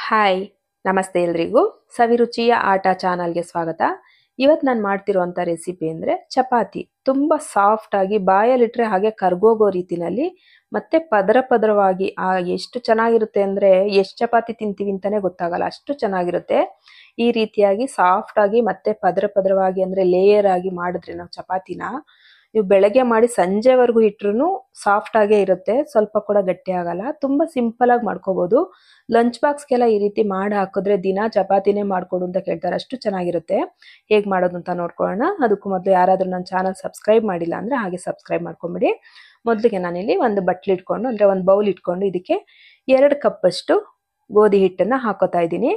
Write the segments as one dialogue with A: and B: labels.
A: Hi ನಮಸ್ತೆ ಎಲ್ರಿಗೂ ಸವಿರುಚಿಯ ಆಟ ಚಾನಲ್ಗೆ ಸ್ವಾಗತ. ಇವತ್ತು ನಾನು ಮಾಡ್ತಿರುವಂಥ ರೆಸಿಪಿ ಅಂದರೆ ಚಪಾತಿ. ತುಂಬ ಸಾಫ್ಟಾಗಿ ಬಾಯಲ್ಲಿಟ್ಟರೆ ಹಾಗೆ ಕರ್ಗೋಗೋ ರೀತಿನಲ್ಲಿ ಮತ್ತು ಪದರ ಪದರವಾಗಿ ಎಷ್ಟು ಚೆನ್ನಾಗಿರುತ್ತೆ ಅಂದರೆ ಎಷ್ಟು ಚಪಾತಿ ತಿಂತೀವಿ ಅಂತಲೇ ಗೊತ್ತಾಗಲ್ಲ, ಅಷ್ಟು ಚೆನ್ನಾಗಿರುತ್ತೆ. ಈ ರೀತಿಯಾಗಿ ಸಾಫ್ಟಾಗಿ ಮತ್ತು ಪದರ ಪದರವಾಗಿ ಅಂದರೆ ಲೇಯರ್ ಆಗಿ ಮಾಡಿದ್ರೆ ನಾವು ಚಪಾತಿನ ನೀವು ಬೆಳಗ್ಗೆ ಮಾಡಿ ಸಂಜೆವರೆಗೂ ಇಟ್ಟರು ಸಾಫ್ಟಾಗೇ ಇರುತ್ತೆ, ಸ್ವಲ್ಪ ಕೂಡ ಗಟ್ಟಿ ಆಗಲ್ಲ. ತುಂಬ ಸಿಂಪಲಾಗಿ ಮಾಡ್ಕೋಬೋದು. ಲಂಚ್ ಬಾಕ್ಸ್ಗೆಲ್ಲ ಈ ರೀತಿ ಮಾಡಿ ಹಾಕಿದ್ರೆ ದಿನ ಚಪಾತಿನೇ ಮಾಡಿಕೊಡು ಅಂತ ಕೇಳ್ತಾರೆ, ಅಷ್ಟು ಚೆನ್ನಾಗಿರುತ್ತೆ. ಹೇಗೆ ಮಾಡೋದು ಅಂತ ನೋಡ್ಕೊಳ್ಳೋಣ. ಅದಕ್ಕೂ ಮೊದಲು ಯಾರಾದರೂ ನನ್ನ ಚಾನಲ್ ಸಬ್ಸ್ಕ್ರೈಬ್ ಮಾಡಿಲ್ಲ ಅಂದರೆ ಹಾಗೆ ಸಬ್ಸ್ಕ್ರೈಬ್ ಮಾಡ್ಕೊಂಬಿಡಿ. ಮೊದಲಿಗೆ ನಾನಿಲ್ಲಿ ಒಂದು ಬಟ್ಲು ಇಟ್ಕೊಂಡು ಅಂದರೆ ಒಂದು ಬೌಲ್ ಇಟ್ಕೊಂಡು ಇದಕ್ಕೆ 2 ಕಪ್ಪಷ್ಟು ಗೋಧಿ ಹಿಟ್ಟನ್ನು ಹಾಕೋತಾ ಇದ್ದೀನಿ.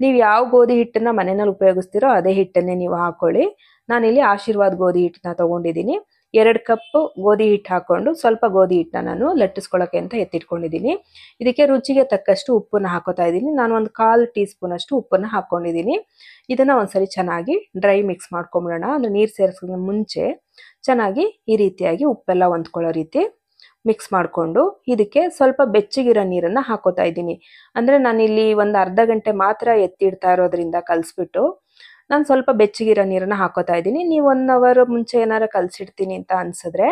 A: ನೀವು ಯಾವ ಗೋಧಿ ಹಿಟ್ಟನ್ನು ಮನೆಯಲ್ಲಿ ಉಪಯೋಗಿಸ್ತೀರೋ ಅದೇ ಹಿಟ್ಟನ್ನೇ ನೀವು ಹಾಕೊಳ್ಳಿ. ನಾನಿಲ್ಲಿ ಆಶೀರ್ವಾದ್ ಗೋಧಿ ಹಿಟ್ಟನ್ನ ತೊಗೊಂಡಿದ್ದೀನಿ. 2 ಕಪ್ ಗೋಧಿ ಹಿಟ್ಟು ಹಾಕೊಂಡು ಸ್ವಲ್ಪ ಗೋಧಿ ಹಿಟ್ಟನ್ನ ನಾನು ಲಟ್ಟಿಸ್ಕೊಳ್ಳೋಕೆ ಅಂತ ಎತ್ತಿಟ್ಕೊಂಡಿದ್ದೀನಿ. ಇದಕ್ಕೆ ರುಚಿಗೆ ತಕ್ಕಷ್ಟು ಉಪ್ಪನ್ನು ಹಾಕೋತಾ ಇದ್ದೀನಿ. ನಾನು ಒಂದು 1/4 ಟೀ ಸ್ಪೂನ್ ಅಷ್ಟು ಉಪ್ಪನ್ನು ಹಾಕ್ಕೊಂಡಿದ್ದೀನಿ. ಇದನ್ನು ಒಂದ್ಸರಿ ಚೆನ್ನಾಗಿ ಡ್ರೈ ಮಿಕ್ಸ್ ಮಾಡ್ಕೊಂಬಿಡೋಣ. ಅಂದರೆ ನೀರು ಸೇರಿಸೋದ್ರ ಮುಂಚೆ ಚೆನ್ನಾಗಿ ಈ ರೀತಿಯಾಗಿ ಉಪ್ಪೆಲ್ಲ ಹೊಂದ್ಕೊಳ್ಳೋ ರೀತಿ ಮಿಕ್ಸ್ ಮಾಡಿಕೊಂಡು ಇದಕ್ಕೆ ಸ್ವಲ್ಪ ಬೆಚ್ಚಗಿರೋ ನೀರನ್ನು ಹಾಕೋತಾ ಇದ್ದೀನಿ. ಅಂದರೆ ನಾನಿಲ್ಲಿ ಒಂದು ಅರ್ಧ ಗಂಟೆ ಮಾತ್ರ ಎತ್ತಿಡ್ತಾ ಇರೋದ್ರಿಂದ ಕಲಿಸ್ಬಿಟ್ಟು ನಾನು ಸ್ವಲ್ಪ ಬೆಚ್ಚಗಿರೋ ನೀರನ್ನು ಹಾಕೋತಾ ಇದ್ದೀನಿ. ನೀವು 1 ಅವರ್ ಮುಂಚೆ ಏನಾರು ಕಲಸಿಡ್ತೀನಿ ಅಂತ ಅನಿಸಿದ್ರೆ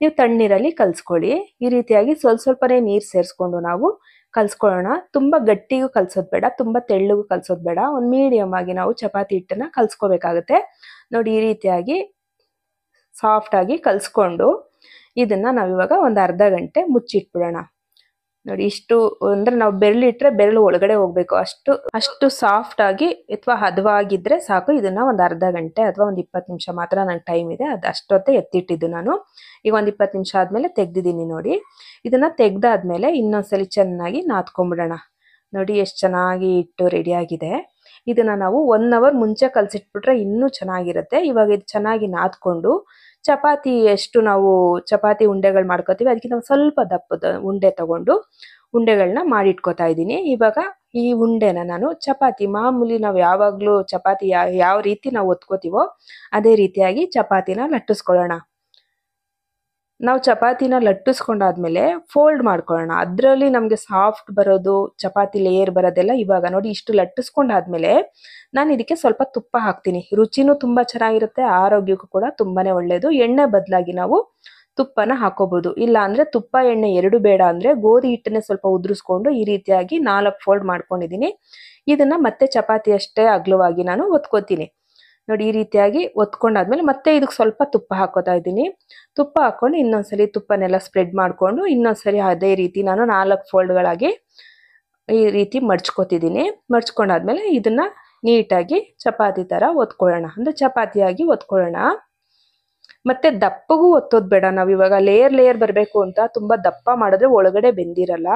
A: ನೀವು ತಣ್ಣೀರಲ್ಲಿ ಕಲಿಸ್ಕೊಳ್ಳಿ. ಈ ರೀತಿಯಾಗಿ ಸ್ವಲ್ಪನೇ ನೀರು ಸೇರಿಸ್ಕೊಂಡು ನಾವು ಕಲಿಸ್ಕೊಳ್ಳೋಣ. ತುಂಬ ಗಟ್ಟಿಗೂ ಕಲಸೋದು ಬೇಡ, ತುಂಬ ತೆಳ್ಳಗೂ ಕಲಸೋದು ಬೇಡ. ಒಂದು ಮೀಡಿಯಮ್ ಆಗಿ ನಾವು ಚಪಾತಿ ಹಿಟ್ಟನ್ನು ಕಲಿಸ್ಕೋಬೇಕಾಗುತ್ತೆ. ನೋಡಿ, ಈ ರೀತಿಯಾಗಿ ಸಾಫ್ಟಾಗಿ ಕಲಿಸ್ಕೊಂಡು ಇದನ್ನು ನಾವಿವಾಗ ಒಂದು ಅರ್ಧ ಗಂಟೆ ಮುಚ್ಚಿಟ್ಬಿಡೋಣ. ನೋಡಿ, ಇಷ್ಟು ಅಂದರೆ ನಾವು ಬೆರಳಿಟ್ರೆ ಬೆರಳು ಒಳಗಡೆ ಹೋಗಬೇಕು, ಅಷ್ಟು ಸಾಫ್ಟಾಗಿ ಅಥವಾ ಹದವಾಗಿದ್ದರೆ ಸಾಕು. ಇದನ್ನು ಒಂದು ಅರ್ಧ ಗಂಟೆ ಅಥವಾ ಒಂದು 20 ನಿಮಿಷ ಮಾತ್ರ ನನಗೆ ಟೈಮ್ ಇದೆ, ಅದು ಅಷ್ಟೊತ್ತೇ ಎತ್ತಿಟ್ಟಿದ್ದು ನಾನು. ಈಗ ಒಂದು 20 ನಿಮಿಷ ಆದಮೇಲೆ ತೆಗೆದಿದ್ದೀನಿ. ನೋಡಿ, ಇದನ್ನು ತೆಗೆದಾದ್ಮೇಲೆ ಇನ್ನೊಂದ್ಸಲಿ ಚೆನ್ನಾಗಿ ನಾದ್ಕೊಂಬಿಡೋಣ. ನೋಡಿ ಎಷ್ಟು ಚೆನ್ನಾಗಿ ಹಿಟ್ಟು ರೆಡಿಯಾಗಿದೆ. ಇದನ್ನು ನಾವು 1 ಅವರ್ ಮುಂಚೆ ಕಲಸಿಟ್ಬಿಟ್ರೆ ಇನ್ನೂ ಚೆನ್ನಾಗಿರುತ್ತೆ. ಇವಾಗ ಇದು ಚೆನ್ನಾಗಿ ನಾದ್ಕೊಂಡು ಚಪಾತಿ ಎಷ್ಟು ನಾವು ಚಪಾತಿ ಉಂಡೆಗಳು ಮಾಡ್ಕೋತೀವಿ ಅದಕ್ಕಿಂತ ಸ್ವಲ್ಪ ದಪ್ಪದ ಉಂಡೆ ತಗೊಂಡು ಉಂಡೆಗಳನ್ನ ಮಾಡಿಟ್ಕೋತಾ ಇದ್ದೀನಿ. ಇವಾಗ ಈ ಉಂಡೆನ ನಾನು ಚಪಾತಿ ಮಾಮೂಲಿ ನಾವು ಯಾವಾಗಲೂ ಚಪಾತಿ ಯಾವ ರೀತಿ ನಾವು ಒತ್ಕೋತೀವೋ ಅದೇ ರೀತಿಯಾಗಿ ಚಪಾತಿನ ಲಟ್ಟಿಸ್ಕೊಳ್ಳೋಣ. ನಾವು ಚಪಾತಿನ ಲಟ್ಟಿಸ್ಕೊಂಡಾದ್ಮೇಲೆ ಫೋಲ್ಡ್ ಮಾಡ್ಕೊಳ್ಳೋಣ. ಅದರಲ್ಲಿ ನಮಗೆ ಸಾಫ್ಟ್ ಬರೋದು, ಚಪಾತಿ ಲೇಯರ್ ಬರೋದೆಲ್ಲ ಇವಾಗ ನೋಡಿ. ಇಷ್ಟು ಲಟ್ಟಿಸ್ಕೊಂಡಾದ್ಮೇಲೆ ನಾನು ಇದಕ್ಕೆ ಸ್ವಲ್ಪ ತುಪ್ಪ ಹಾಕ್ತೀನಿ. ರುಚಿನೂ ತುಂಬ ಚೆನ್ನಾಗಿರುತ್ತೆ, ಆರೋಗ್ಯಕ್ಕೂ ಕೂಡ ತುಂಬಾನೇ ಒಳ್ಳೆಯದು. ಎಣ್ಣೆ ಬದಲಾಗಿ ನಾವು ತುಪ್ಪನ ಹಾಕೋಬಹುದು. ಇಲ್ಲ ಅಂದರೆ ತುಪ್ಪ ಎಣ್ಣೆ ಎರಡು ಬೇಡ ಅಂದರೆ ಗೋಧಿ ಹಿಟ್ಟನ್ನೇ ಸ್ವಲ್ಪ ಉದುರಿಸ್ಕೊಂಡು ಈ ರೀತಿಯಾಗಿ 4 ಫೋಲ್ಡ್ ಮಾಡ್ಕೊಂಡಿದ್ದೀನಿ. ಇದನ್ನು ಮತ್ತೆ ಚಪಾತಿ ಅಷ್ಟೇ ಅಗಲವಾಗಿ ನಾನು ಒತ್ಕೋತೀನಿ. ನೋಡಿ, ಈ ರೀತಿಯಾಗಿ ಒತ್ಕೊಂಡಾದ್ಮೇಲೆ ಮತ್ತೆ ಇದಕ್ಕೆ ಸ್ವಲ್ಪ ತುಪ್ಪ ಹಾಕೋತಾ ಇದ್ದೀನಿ. ತುಪ್ಪ ಹಾಕ್ಕೊಂಡು ಇನ್ನೊಂದ್ಸಲಿ ತುಪ್ಪನೆಲ್ಲ ಸ್ಪ್ರೆಡ್ ಮಾಡಿಕೊಂಡು ಇನ್ನೊಂದ್ಸರಿ ಅದೇ ರೀತಿ ನಾನು 4 ಫೋಲ್ಡ್ಗಳಾಗಿ ಈ ರೀತಿ ಮಡ್ಚ್ಕೊತಿದ್ದೀನಿ. ಮಡ್ಚ್ಕೊಂಡಾದ್ಮೇಲೆ ಇದನ್ನು ನೀಟಾಗಿ ಚಪಾತಿ ಥರ ಒತ್ಕೊಳ್ಳೋಣ, ಅಂದರೆ ಚಪಾತಿಯಾಗಿ ಒತ್ಕೊಳ್ಳೋಣ. ಮತ್ತೆ ದಪ್ಪಗೂ ಒತ್ತೋದು ಬೇಡ. ನಾವು ಇವಾಗ ಲೇಯರ್ ಬರಬೇಕು ಅಂತ ತುಂಬ ದಪ್ಪ ಮಾಡಿದ್ರೆ ಒಳಗಡೆ ಬೆಂದಿರಲ್ಲ.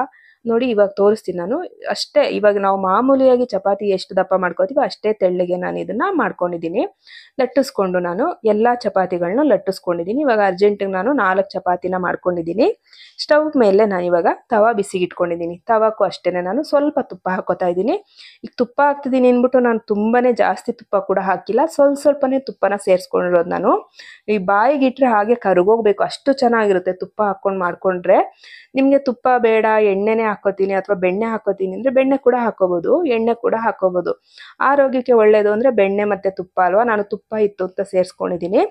A: ನೋಡಿ, ಇವಾಗ ತೋರಿಸ್ತೀನಿ ನಾನು. ಅಷ್ಟೇ, ಇವಾಗ ನಾವು ಮಾಮೂಲಿಯಾಗಿ ಚಪಾತಿ ಎಷ್ಟು ದಪ್ಪ ಮಾಡ್ಕೋತೀವಿ ಅಷ್ಟೇ ತೆಳ್ಳಗೆ ನಾನು ಇದನ್ನು ಮಾಡ್ಕೊಂಡಿದ್ದೀನಿ. ಲಟ್ಟಿಸ್ಕೊಂಡು ನಾನು ಎಲ್ಲ ಚಪಾತಿಗಳನ್ನ ಲಟ್ಟಿಸ್ಕೊಂಡಿದ್ದೀನಿ. ಇವಾಗ ಅರ್ಜೆಂಟಿಗೆ ನಾನು 4 ಚಪಾತಿನ ಮಾಡ್ಕೊಂಡಿದ್ದೀನಿ. ಸ್ಟವ್ ಮೇಲೆ ನಾನು ಇವಾಗ ತವಾ ಬಿಸಿಗಿಟ್ಕೊಂಡಿದ್ದೀನಿ. ತವಾಕ್ಕೂ ಅಷ್ಟೇ ನಾನು ಸ್ವಲ್ಪ ತುಪ್ಪ ಹಾಕೋತಾ ಇದ್ದೀನಿ. ಈಗ ತುಪ್ಪ ಹಾಕ್ತಿದ್ದೀನಿ ಅಂದ್ಬಿಟ್ಟು ನಾನು ತುಂಬಾ ಜಾಸ್ತಿ ತುಪ್ಪ ಕೂಡ ಹಾಕಿಲ್ಲ, ಸ್ವಲ್ಪನೇ ತುಪ್ಪನ ಸೇರಿಸ್ಕೊಂಡಿರೋದು ನಾನು. ಈ ಬಾಯಿಗಿಟ್ರೆ ಹಾಗೆ ಕರಗೋಗ್ಬೇಕು, ಅಷ್ಟು ಚೆನ್ನಾಗಿರುತ್ತೆ ತುಪ್ಪ ಹಾಕ್ಕೊಂಡು ಮಾಡ್ಕೊಂಡ್ರೆ. ನಿಮಗೆ ತುಪ್ಪ ಬೇಡ, ಎಣ್ಣೆನೇ ಹಾಕೋತೀನಿ ಅಥವಾ ಬೆಣ್ಣೆ ಹಾಕೋತೀನಿ ಅಂದರೆ ಬೆಣ್ಣೆ ಕೂಡ ಹಾಕೋಬೋದು, ಎಣ್ಣೆ ಕೂಡ ಹಾಕೋಬೋದು. ಆರೋಗ್ಯಕ್ಕೆ ಒಳ್ಳೆಯದು ಅಂದರೆ ಬೆಣ್ಣೆ ಮತ್ತು ತುಪ್ಪ ಅಲ್ವಾ. ನಾನು ತುಪ್ಪ ಇತ್ತು ಅಂತ ಸೇರಿಸ್ಕೊಂಡಿದ್ದೀನಿ.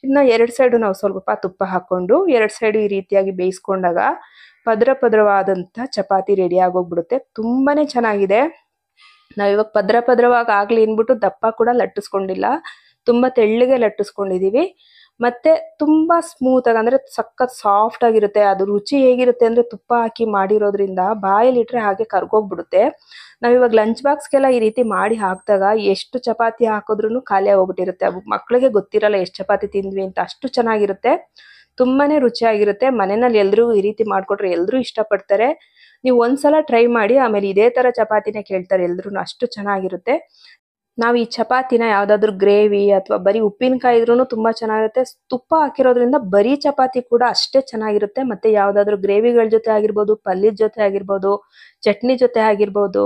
A: ಇನ್ನು 2 ಸೈಡು ನಾವು ಸ್ವಲ್ಪ ತುಪ್ಪ ಹಾಕ್ಕೊಂಡು 2 ಸೈಡು ಈ ರೀತಿಯಾಗಿ ಬೇಯಿಸ್ಕೊಂಡಾಗ ಪದರವಾದಂಥ ಚಪಾತಿ ರೆಡಿ ಆಗೋಗ್ಬಿಡುತ್ತೆ. ತುಂಬಾ ಚೆನ್ನಾಗಿದೆ. ನಾವಿವಾಗ ಪದರವಾಗಿ ಆಗಲಿ ಅಂದ್ಬಿಟ್ಟು ದಪ್ಪ ಕೂಡ ಲಟ್ಟಿಸ್ಕೊಂಡಿಲ್ಲ, ತುಂಬ ತೆಳ್ಳಗೆ ಲಟ್ಟಿಸ್ಕೊಂಡಿದ್ದೀವಿ. ಮತ್ತು ತುಂಬ ಸ್ಮೂತಾಗಿ ಅಂದರೆ ಸಖತ್ ಸಾಫ್ಟ್ ಆಗಿರುತ್ತೆ. ಅದು ರುಚಿ ಹೇಗಿರುತ್ತೆ ಅಂದರೆ ತುಪ್ಪ ಹಾಕಿ ಮಾಡಿರೋದ್ರಿಂದ ಬಾಯಲ್ಲಿಟ್ಟರೆ ಹಾಗೆ ಕರ್ಗೋಗ್ಬಿಡುತ್ತೆ. ನಾವಿವಾಗ ಲಂಚ್ ಬಾಕ್ಸ್ಗೆಲ್ಲ ಈ ರೀತಿ ಮಾಡಿ ಹಾಕಿದಾಗ ಎಷ್ಟು ಚಪಾತಿ ಹಾಕಿದ್ರೂ ಖಾಲಿ ಆಗೋಗ್ಬಿಟ್ಟಿರುತ್ತೆ. ಮಕ್ಕಳಿಗೆ ಗೊತ್ತಿರಲ್ಲ ಎಷ್ಟು ಚಪಾತಿ ತಿಂದ್ವಿ ಅಂತ, ಅಷ್ಟು ಚೆನ್ನಾಗಿರುತ್ತೆ, ತುಂಬಾ ರುಚಿಯಾಗಿರುತ್ತೆ. ಮನೆಯಲ್ಲಿ ಎಲ್ಲರೂ ಈ ರೀತಿ ಮಾಡಿಕೊಟ್ರೆ ಎಲ್ಲರೂ ಇಷ್ಟಪಡ್ತಾರೆ. ನೀವು ಒಂದ್ಸಲ ಟ್ರೈ ಮಾಡಿ, ಆಮೇಲೆ ಇದೇ ಥರ ಚಪಾತಿನೇ ಕೇಳ್ತಾರೆ ಎಲ್ಲರೂ, ಅಷ್ಟು ಚೆನ್ನಾಗಿರುತ್ತೆ. ನಾವು ಈ ಚಪಾತಿನ ಯಾವುದಾದ್ರೂ ಗ್ರೇವಿ ಅಥವಾ ಬರೀ ಉಪ್ಪಿನಕಾಯಿ ಇದ್ರೂ ತುಂಬ ಚೆನ್ನಾಗಿರುತ್ತೆ. ತುಪ್ಪ ಹಾಕಿರೋದ್ರಿಂದ ಬರೀ ಚಪಾತಿ ಕೂಡ ಅಷ್ಟೇ ಚೆನ್ನಾಗಿರುತ್ತೆ. ಮತ್ತು ಯಾವುದಾದ್ರೂ ಗ್ರೇವಿಗಳ ಜೊತೆ ಆಗಿರ್ಬೋದು, ಪಲ್ಯದ ಜೊತೆ ಆಗಿರ್ಬೋದು, ಚಟ್ನಿ ಜೊತೆ ಆಗಿರ್ಬೋದು,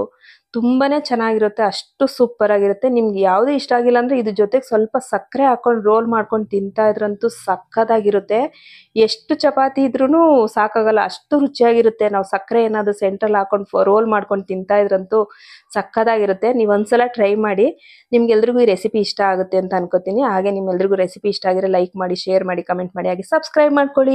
A: ತುಂಬಾನೇ ಚೆನ್ನಾಗಿರುತ್ತೆ, ಅಷ್ಟು ಸೂಪರ್ ಆಗಿರುತ್ತೆ. ನಿಮ್ಗೆ ಯಾವ್ದು ಇಷ್ಟ ಆಗಿಲ್ಲ ಅಂದ್ರೆ ಇದ್ರ ಜೊತೆಗೆ ಸ್ವಲ್ಪ ಸಕ್ಕರೆ ಹಾಕೊಂಡು ರೋಲ್ ಮಾಡ್ಕೊಂಡು ತಿಂತಾ ಇದ್ರಂತೂ ಸಕ್ಕತ್ತಾಗಿರುತ್ತೆ. ಎಷ್ಟು ಚಪಾತಿ ಇದ್ರೂ ಸಾಕಾಗಲ್ಲ, ಅಷ್ಟು ರುಚಿಯಾಗಿರುತ್ತೆ. ನಾವು ಸಕ್ಕರೆ ಏನಾದ್ರು ಸೆಂಟ್ರಲ್ಲಿ ಹಾಕೊಂಡು ರೋಲ್ ಮಾಡ್ಕೊಂಡು ತಿಂತಾ ಇದ್ರಂತೂ ಸಕ್ಕತ್ತಾಗಿರುತ್ತೆ. ನೀವು ಒಂದ್ಸಲ ಟ್ರೈ ಮಾಡಿ. ನಿಮ್ಗೆಲ್ರಿಗೂ ಈ ರೆಸಿಪಿ ಇಷ್ಟ ಆಗುತ್ತೆ ಅಂತ ಅನ್ಕೋತೀನಿ. ಹಾಗೆ ನಿಮ್ಮೆಲ್ರಿಗೂ ರೆಸಿಪಿ ಇಷ್ಟ ಆಗಿದ್ರೆ ಲೈಕ್ ಮಾಡಿ, ಶೇರ್ ಮಾಡಿ, ಕಮೆಂಟ್ ಮಾಡಿ, ಹಾಗೆ ಸಬ್ಸ್ಕ್ರೈಬ್ ಮಾಡ್ಕೊಳ್ಳಿ.